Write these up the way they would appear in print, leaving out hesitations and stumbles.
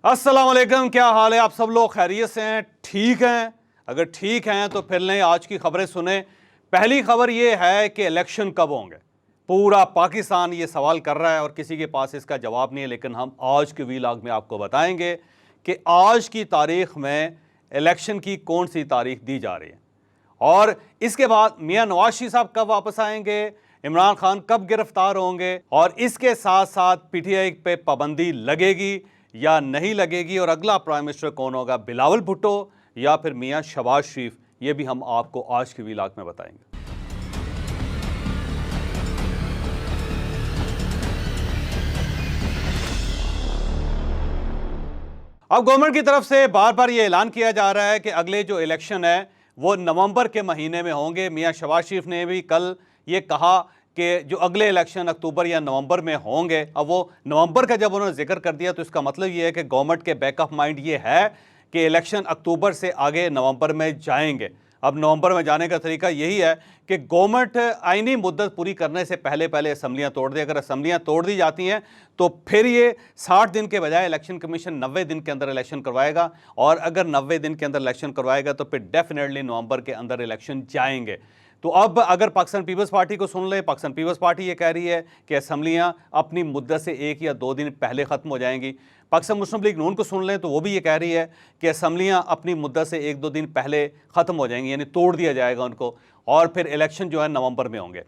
अस्सलाम वालेकुम, क्या हाल है? आप सब लोग खैरियत से हैं, ठीक हैं? अगर ठीक हैं तो फिर लें आज की खबरें सुने। पहली खबर ये है कि इलेक्शन कब होंगे। पूरा पाकिस्तान ये सवाल कर रहा है और किसी के पास इसका जवाब नहीं है, लेकिन हम आज के वीलॉग में आपको बताएंगे कि आज की तारीख में इलेक्शन की कौन सी तारीख दी जा रही है और इसके बाद मियां नवाज शरीफ साहब कब वापस आएंगे, इमरान खान कब गिरफ्तार होंगे और इसके साथ साथ पीटीआई पे पाबंदी लगेगी या नहीं लगेगी और अगला प्राइम मिनिस्टर कौन होगा, बिलावल भुट्टो या फिर मियां शहबाज शरीफ, ये भी हम आपको आज के वीलॉग में बताएंगे। अब गवर्नमेंट की तरफ से बार बार ये ऐलान किया जा रहा है कि अगले जो इलेक्शन है वो नवंबर के महीने में होंगे। मियां शहबाज शरीफ ने भी कल ये कहा कि जो अगले इलेक्शन अक्टूबर या नवंबर में होंगे। अब वो नवंबर का जब उन्होंने जिक्र कर दिया तो इसका मतलब ये है कि गवर्नमेंट के बैक ऑफ माइंड ये है कि इलेक्शन अक्टूबर से आगे नवंबर में जाएंगे। अब नवंबर में जाने का तरीका यही है कि गवर्नमेंट आईनी मुद्दत पूरी करने से पहले पहले असम्बलियां तोड़ दे। अगर असम्बलियां तोड़ दी जाती हैं तो फिर ये 60 दिन के बजाय इलेक्शन कमीशन 90 दिन के अंदर इलेक्शन करवाएगा और अगर 90 दिन के अंदर इलेक्शन करवाएगा तो फिर डेफिनेटली नवंबर के अंदर इलेक्शन जाएंगे। तो अब अगर पाकिस्तान पीपल्स पार्टी को सुन ले, पाकिस्तान पीपल्स पार्टी ये कह रही है कि असम्बलियां अपनी मुद्दत से 1 या 2 दिन पहले ख़त्म हो जाएंगी। पाकिस्तान मुस्लिम लीग नून को सुन लें तो वो भी ये कह रही है कि असम्बलियां अपनी मुद्दत से 1-2 दिन पहले ख़त्म हो जाएंगी, यानी तोड़ दिया जाएगा उनको और फिर इलेक्शन जो है नवंबर में होंगे।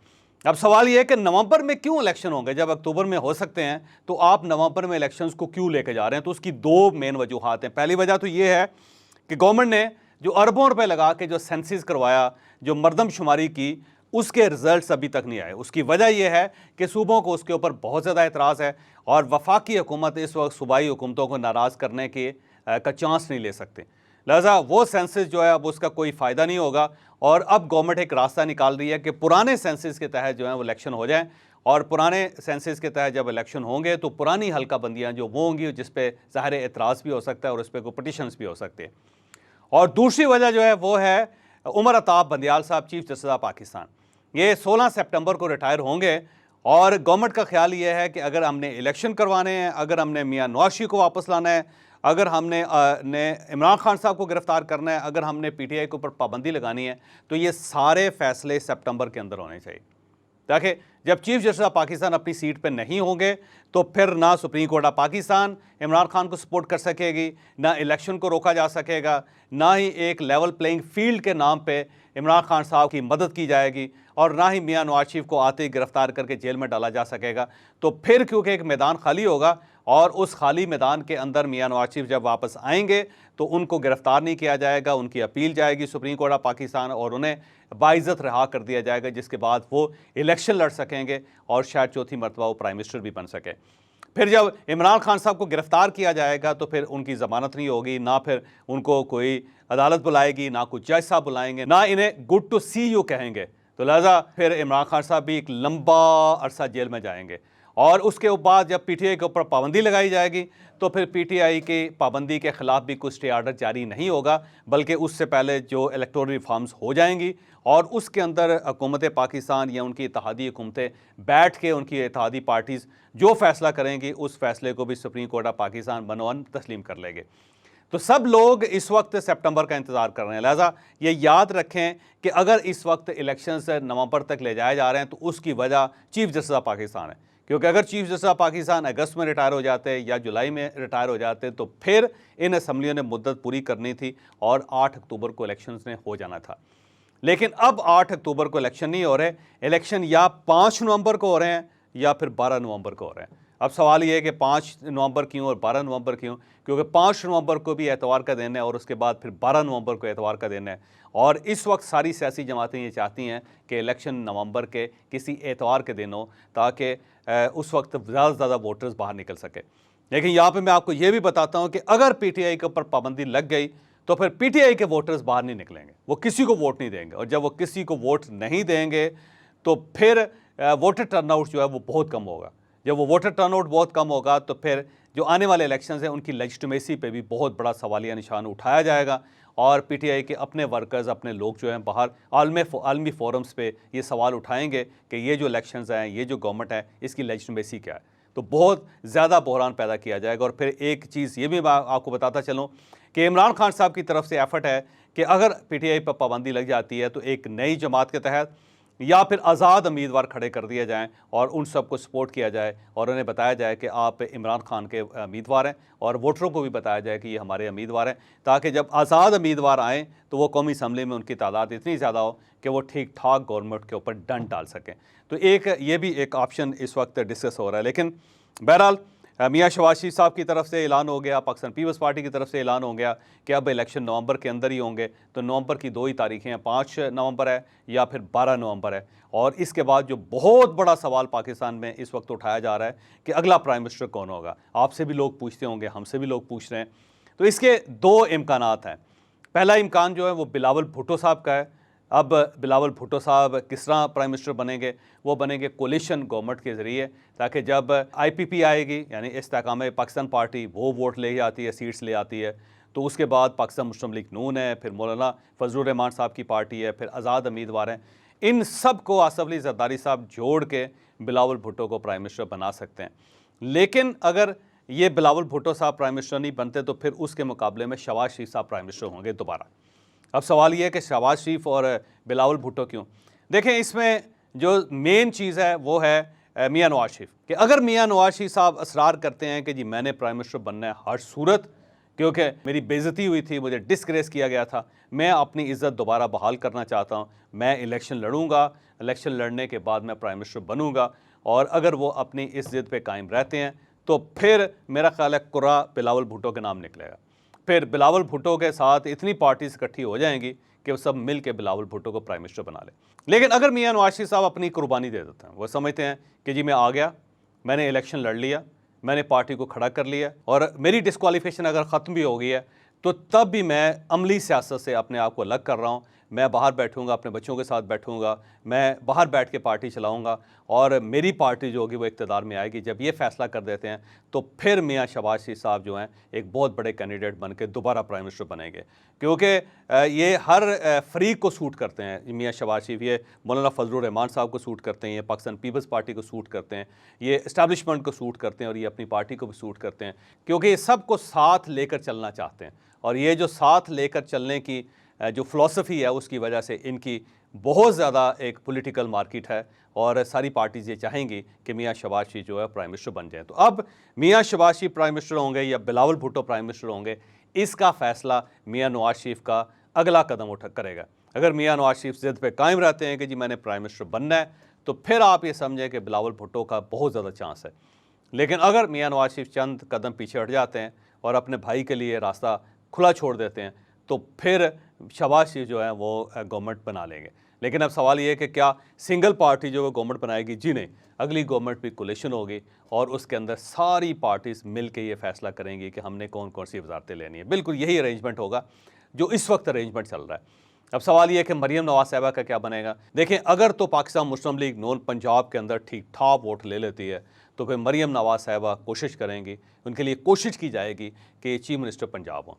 अब सवाल ये है कि नवंबर में क्यों इलेक्शन होंगे जब अक्टूबर में हो सकते हैं, तो आप नवंबर में इलेक्शंस को क्यों लेके जा रहे हैं? तो उसकी 2 मेन वजूहात हैं। पहली वजह तो ये है कि गवर्नमेंट ने जो अरबों रुपए लगा के जो सेंसिस करवाया, जो मरदमशुमारी की, उसके रिजल्ट्स अभी तक नहीं आए। उसकी वजह यह है कि सूबों को उसके ऊपर बहुत ज़्यादा एतराज़ है और वफाकी हुकूमत इस वक्त सूबाई हुकूमतों को नाराज़ करने के का चांस नहीं ले सकते। लिहाजा वो सेंसिस जो है अब उसका कोई फ़ायदा नहीं होगा और अब गवर्नमेंट एक रास्ता निकाल रही है कि पुराने सेंसिस के तहत जो है वो इलेक्शन हो जाए और पुराने सेंसिस के तहत जब इलेक्शन होंगे तो पुरानी हल्का बंदियाँ जो वो होंगी जिस पर ज़ाहिर एतराज़ भी हो सकता है और उस पर कोई पटिशन्स भी हो सकते हैं। और दूसरी वजह जो है वो है उमर अताब बंदियाल साहब, चीफ जस्टिस ऑफ पाकिस्तान। ये 16 सितंबर को रिटायर होंगे और गवर्नमेंट का ख्याल ये है कि अगर हमने इलेक्शन करवाने हैं, अगर हमने मियां नवाज शरीफ को वापस लाना है, अगर हमने इमरान खान साहब को गिरफ्तार करना है, अगर हमने पीटीआई के ऊपर पाबंदी लगानी है, तो ये सारे फैसले सितंबर के अंदर होने चाहिए ताकि जब चीफ जस्टिस ऑफ पाकिस्तान अपनी सीट पे नहीं होंगे तो फिर ना supreme court of Pakistan Imran Khan को सपोर्ट कर सकेगी, ना इलेक्शन को रोका जा सकेगा, ना ही एक लेवल प्लेइंग फील्ड के नाम पे इमरान खान साहब की मदद की जाएगी और ना ही मियां नवाज शरीफ को आते ही गिरफ्तार करके जेल में डाला जा सकेगा। तो फिर क्योंकि एक मैदान खाली होगा और उस खाली मैदान के अंदर मियां नवाज शरीफ जब वापस आएंगे तो उनको गिरफ्तार नहीं किया जाएगा, उनकी अपील जाएगी सुप्रीम कोर्ट ऑफ पाकिस्तान और उन्हें बाइज्जत रिहा कर दिया जाएगा, जिसके बाद वो इलेक्शन लड़ सकेंगे और शायद चौथी मरतबा वो प्राइम मिनिस्टर भी बन सके। फिर जब इमरान खान साहब को गिरफ्तार किया जाएगा तो फिर उनकी ज़मानत नहीं होगी, ना फिर उनको कोई अदालत बुलाएगी, ना कुछ जज साहब बुलाएंगे, ना इन्हें गुड टू सी यू कहेंगे। तो लिहाजा फिर इमरान खान साहब भी एक लंबा अरसा जेल में जाएंगे और उसके बाद जब पीटीआई के ऊपर पाबंदी लगाई जाएगी तो फिर पीटीआई की पाबंदी के खिलाफ भी कोई स्टे आर्डर जारी नहीं होगा, बल्कि उससे पहले जो इलेक्टोरल रिफॉर्म्स हो जाएंगी और उसके अंदर हुकूमत पाकिस्तान या उनकी इत्तेहादी हुकूमतें बैठ के उनकी इत्तेहादी पार्टीज़ जो फैसला करेंगी उस फैसले को भी सुप्रीम कोर्ट ऑफ पाकिस्तान बनोन तस्लीम कर लेंगे। तो सब लोग इस वक्त सितंबर का इंतज़ार कर रहे हैं। लिहाजा ये याद रखें कि अगर इस वक्त इलेक्शंस नवंबर तक ले जाए जा रहे हैं तो उसकी वजह चीफ जस्टिस ऑफ पाकिस्तान है, क्योंकि अगर चीफ जस्टिस ऑफ पाकिस्तान अगस्त में रिटायर हो जाते या जुलाई में रिटायर हो जाते तो फिर इन असम्बलियों ने मुद्दत पूरी करनी थी और 8 अक्टूबर को इलेक्शंस ने हो जाना था। लेकिन अब 8 अक्टूबर को इलेक्शन नहीं हो रहे, इलेक्शन या 5 नवंबर को हो रहे हैं या फिर 12 नवंबर को हो रहे हैं। अब सवाल ये है कि 5 नवंबर क्यों और 12 नवंबर क्यों? क्योंकि 5 नवंबर को भी एतवार का दिन है और उसके बाद फिर 12 नवंबर को एतवार का दिन है और इस वक्त सारी सियासी जमातें ये चाहती हैं कि इलेक्शन नवंबर के किसी एतवार के दिन हो ताकि उस वक्त ज़्यादा से ज़्यादा वोटर्स बाहर निकल सके। लेकिन यहाँ पे मैं आपको ये भी बताता हूँ कि अगर पीटीआई के ऊपर पाबंदी लग गई तो फिर पीटीआई के वोटर्स बाहर नहीं निकलेंगे, वो किसी को वोट नहीं देंगे और जब वो किसी को वोट नहीं देंगे तो फिर वोटर टर्नआउट जो है वो बहुत कम होगा। जब वो वोटर टर्नआउट बहुत कम होगा तो फिर जो आने वाले इलेक्शंस हैं उनकी लेजिटिमेसी पे भी बहुत बड़ा सवालिया निशान उठाया जाएगा और पीटीआई के अपने वर्कर्स, अपने लोग जो हैं बाहर आलमी फोरम्स पे ये सवाल उठाएंगे कि ये जो इलेक्शंस हैं, ये जो गवर्नमेंट है, इसकी लेजिटिमेसी क्या है। तो बहुत ज़्यादा बहरान पैदा किया जाएगा। और फिर एक चीज़ ये भी मैं आपको बताता चलूँ कि इमरान खान साहब की तरफ से एफर्ट है कि अगर पीटीआई पर पाबंदी लग जाती है तो एक नई जमात के तहत या फिर आज़ाद उम्मीदवार खड़े कर दिए जाएं और उन सबको सपोर्ट किया जाए और उन्हें बताया जाए कि आप इमरान खान के उम्मीदवार हैं, और वोटरों को भी बताया जाए कि ये हमारे उम्मीदवार हैं, ताकि जब आज़ाद उम्मीदवार आएँ तो वो कौमी असम्बली में उनकी तादाद इतनी ज़्यादा हो कि वो ठीक ठाक गवर्नमेंट के ऊपर डंड डाल सकें। तो ये भी एक ऑप्शन इस वक्त डिस्कस हो रहा है। लेकिन बहरहाल मियाँ शहबाज शरीफ साहब की तरफ से ऐलान हो गया, पाकिस्तान पीपल्स पार्टी की तरफ से ऐलान हो गया कि अब इलेक्शन नवंबर के अंदर ही होंगे। तो नवंबर की 2 ही तारीखें हैं, 5 नवंबर है या फिर 12 नवंबर है। और इसके बाद जो बहुत बड़ा सवाल पाकिस्तान में इस वक्त उठाया जा रहा है कि अगला प्राइम मिनिस्टर कौन होगा। आपसे भी लोग पूछते होंगे, हमसे भी लोग पूछ रहे हैं। तो इसके 2 इम्कानात हैं। पहला इम्कान जो है वो बिलावल भुट्टो साहब का है। अब बिलावल भुट्टो साहब किस तरह प्राइम मिनिस्टर बनेंगे? वो बनेंगे कोलिशन गवर्नमेंट के ज़रिए, ताकि जब आईपीपी आएगी यानी इस्तेकाम पाकिस्तान पार्टी, वो वोट ले आती है, सीट्स ले आती है, तो उसके बाद पाकिस्तान मुस्लिम लीग नून है, फिर मौलाना फजलुर रहमान साहब की पार्टी है, फिर आज़ाद उम्मीदवार हैं। इन सब को आसफ अली जरदारी साहब जोड़ के बिलावल भुट्टो को प्राइम मिनिस्टर बना सकते हैं। लेकिन अगर ये बिलावल भुट्टो साहब प्राइम मिनिस्टर नहीं बनते तो फिर उसके मुकाबले में शहबाज शरीफ साहब प्राइम मिनिस्टर होंगे दोबारा। अब सवाल ये है कि शहबाज शरीफ और बिलावल भुट्टो क्यों? देखें, इसमें जो मेन चीज़ है वो है मियाँ नवाज शरीफ, कि अगर मियाँ नवाज शरीफ साहब असरार करते हैं कि जी मैंने प्राइम मिनिस्टर बनना है हर सूरत, क्योंकि मेरी बेइज्जती हुई थी, मुझे डिस्ग्रेस किया गया था, मैं अपनी इज़्ज़त दोबारा बहाल करना चाहता हूँ, मैं इलेक्शन लड़ूंगा, इलेक्शन लड़ने के बाद मैं प्राइम मिनिस्टर बनूंगा, और अगर वो अपनी इस ज़िद पे कायम रहते हैं तो फिर मेरा ख्याल है कुरा बिलावल भुट्टो के नाम निकलेगा। फिर बिलावल भुट्टो के साथ इतनी पार्टीज इकट्ठी हो जाएंगी कि वो सब मिल के बिलावल भुट्टो को प्राइम मिनिस्टर बना ले। लेकिन अगर मियाँ नवाज शरीफ साहब अपनी कुर्बानी दे देते हैं, वो समझते हैं कि जी मैं आ गया, मैंने इलेक्शन लड़ लिया, मैंने पार्टी को खड़ा कर लिया, और मेरी डिस्क्वालिफिकेशन अगर ख़त्म भी हो गई है तो तब भी मैं अमली सियासत से अपने आप को अलग कर रहा हूँ, मैं बाहर बैठूंगा, अपने बच्चों के साथ बैठूंगा, मैं बाहर बैठ के पार्टी चलाऊंगा, और मेरी पार्टी जो होगी वो इक़्तिदार में आएगी। जब ये फैसला कर देते हैं तो फिर मियाँ शहबाज शरीफ साहब जो हैं एक बहुत बड़े कैंडिडेट बन के दोबारा प्राइम मिनिस्टर बनेंगे, क्योंकि ये हर फरीक को सूट करते हैं। मियाँ शहबाज शरीफ ये मौलाना फजलुर रहमान साहब को सूट करते हैं, ये पाकिस्तान पीपल्स पार्टी को सूट करते हैं, ये इस्टेब्लिशमेंट को सूट करते हैं, और ये अपनी पार्टी को भी सूट करते हैं, क्योंकि ये सबको साथ लेकर चलना चाहते हैं। और ये जो साथ लेकर चलने की जो फ़िलासफ़ी है उसकी वजह से इनकी बहुत ज़्यादा एक पॉलिटिकल मार्केट है, और सारी पार्टीज़ ये चाहेंगी कि मियाँ शहबाज शरीफ जो है प्राइम मिनिस्टर बन जाए। तो अब मियाँ शहबाज शरीफ प्राइम मिनिस्टर होंगे या बिलावल भुट्टो प्राइम मिनिस्टर होंगे, इसका फ़ैसला मियाँ नवाज शरीफ का अगला कदम उठा करेगा। अगर मियाँ नवाज शरीफ ज़िद पे कायम रहते हैं कि जी मैंने प्राइम मिनिस्टर बनना है, तो फिर आप ये समझें कि बिलावल भुट्टो का बहुत ज़्यादा चांस है। लेकिन अगर मियाँ नवाज शरीफ चंद कदम पीछे हट जाते हैं और अपने भाई के लिए रास्ता खुला छोड़ देते हैं, तो फिर शहबाज शरीफ जो है वो गवर्नमेंट बना लेंगे। लेकिन अब सवाल ये है कि क्या सिंगल पार्टी जो है गवर्नमेंट बनाएगी? जी नहीं, अगली गवर्नमेंट भी कोलिशन होगी, और उसके अंदर सारी पार्टीज़ मिल के ये फैसला करेंगी कि हमने कौन कौन सी वजारतें लेनी है। बिल्कुल यही अरेंजमेंट होगा जो इस वक्त अरेंजमेंट चल रहा है। अब सवाल ये है कि मरियम नवाज साहिबा का क्या बनेगा? देखें, अगर तो पाकिस्तान मुस्लिम लीग नून पंजाब के अंदर ठीक ठाक वोट ले लेती है तो फिर मरियम नवाज साहिबा कोशिश करेंगी, उनके लिए कोशिश की जाएगी कि चीफ मिनिस्टर पंजाब हों।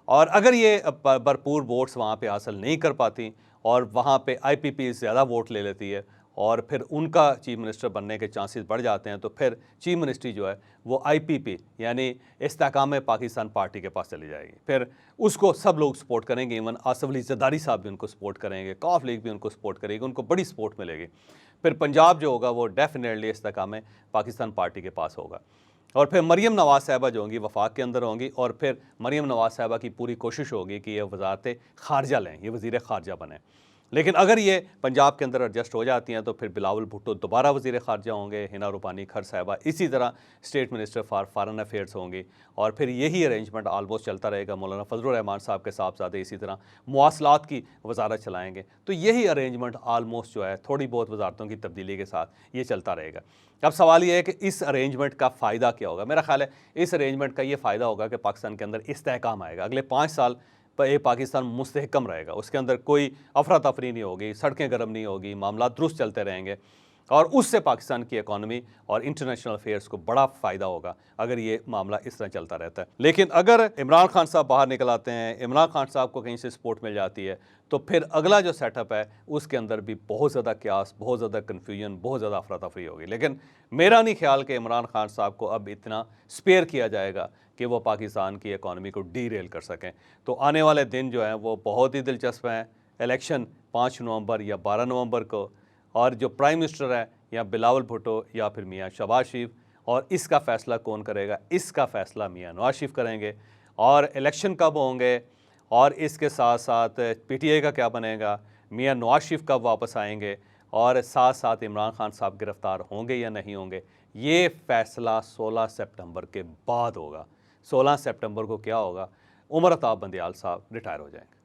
और अगर ये भरपूर वोट्स वहाँ पे हासिल नहीं कर पाती और वहाँ पे आईपीपी ज़्यादा वोट ले लेती है और फिर उनका चीफ मिनिस्टर बनने के चांसेस बढ़ जाते हैं, तो फिर चीफ मिनिस्ट्री जो है वो आईपीपी यानी इस्तेकाम पाकिस्तान पार्टी के पास चली जाएगी। फिर उसको सब लोग सपोर्ट करेंगे, इवन आसफ अली जरदारी साहब भी उनको सपोर्ट करेंगे, कॉफ लीग भी उनको सपोर्ट करेगी, उनको बड़ी सपोर्ट मिलेगी। फिर पंजाब जो होगा वो डेफिनेटली इस्तेकाम पाकिस्तान पार्टी के पास होगा। और फिर मरियम नवाज साहिबा जो होंगी वफाक के अंदर होंगी, और फिर मरियम नवाज साहिबा की पूरी कोशिश होगी कि ये वजारत खारजा लें, ये वज़ीर खारजा बने। लेकिन अगर ये पंजाब के अंदर एडजस्ट हो जाती हैं तो फिर बिलावल भुट्टो दोबारा वज़ीर खारजा होंगे, हिना रूपानी खर साहिबा इसी तरह state minister for foreign affairs होंगी, और फिर यही अरेंजमेंट आलमोस्ट चलता रहेगा। मौलाना फजलुर रहमान साहब के साहबजादे इसी तरह मवासलात की वजारत चलाएँगे। तो यही अरेंजमेंट आलमोस्ट जो है थोड़ी बहुत वजारतों की तब्दीली के साथ ये चलता रहेगा। अब सवाल ये है कि इस अरेंजमेंट का फ़ायदा क्या होगा? मेरा ख्याल है इस अरेंजमेंट का ये फ़ायदा होगा कि पाकिस्तान के अंदर इस्तेहकाम आएगा। अगले 5 साल पर पाकिस्तान मुस्तहकम रहेगा, उसके अंदर कोई अफरा तफरी नहीं होगी, सड़कें गर्म नहीं होगी, मामला दुरुस्त चलते रहेंगे, और उससे पाकिस्तान की इकॉनमी और इंटरनेशनल अफेयर्स को बड़ा फ़ायदा होगा अगर ये मामला इस तरह चलता रहता है। लेकिन अगर इमरान खान साहब बाहर निकल आते हैं, इमरान खान साहब को कहीं से सपोर्ट मिल जाती है, तो फिर अगला जो सेटअप है उसके अंदर भी बहुत ज़्यादा क्यास, बहुत ज़्यादा कन्फ्यूजन, बहुत ज़्यादा अफरा तफरी होगी। लेकिन मेरा नहीं ख्याल कि इमरान खान साहब को अब इतना स्पेयर किया जाएगा कि वो पाकिस्तान की इकॉनमी को डीरेल कर सकें। तो आने वाले दिन जो हैं वो बहुत ही दिलचस्प हैं। इलेक्शन 5 नवंबर या 12 नवंबर को, और जो प्राइम मिनिस्टर है या बिलावल भुट्टो या फिर मियाँ शहबाज शरीफ, और इसका फ़ैसला कौन करेगा? इसका फ़ैसला मियाँ नवाज शरीफ करेंगे। और इलेक्शन कब होंगे और इसके साथ साथ पीटीआई का क्या बनेगा, मियाँ नवाज शरीफ कब वापस आएंगे, और साथ साथ इमरान खान साहब गिरफ़्तार होंगे या नहीं होंगे, ये फ़ैसला 16 सितंबर के बाद होगा। 16 सितंबर को क्या होगा? उमर अताब बंदियाल साहब रिटायर हो जाएंगे।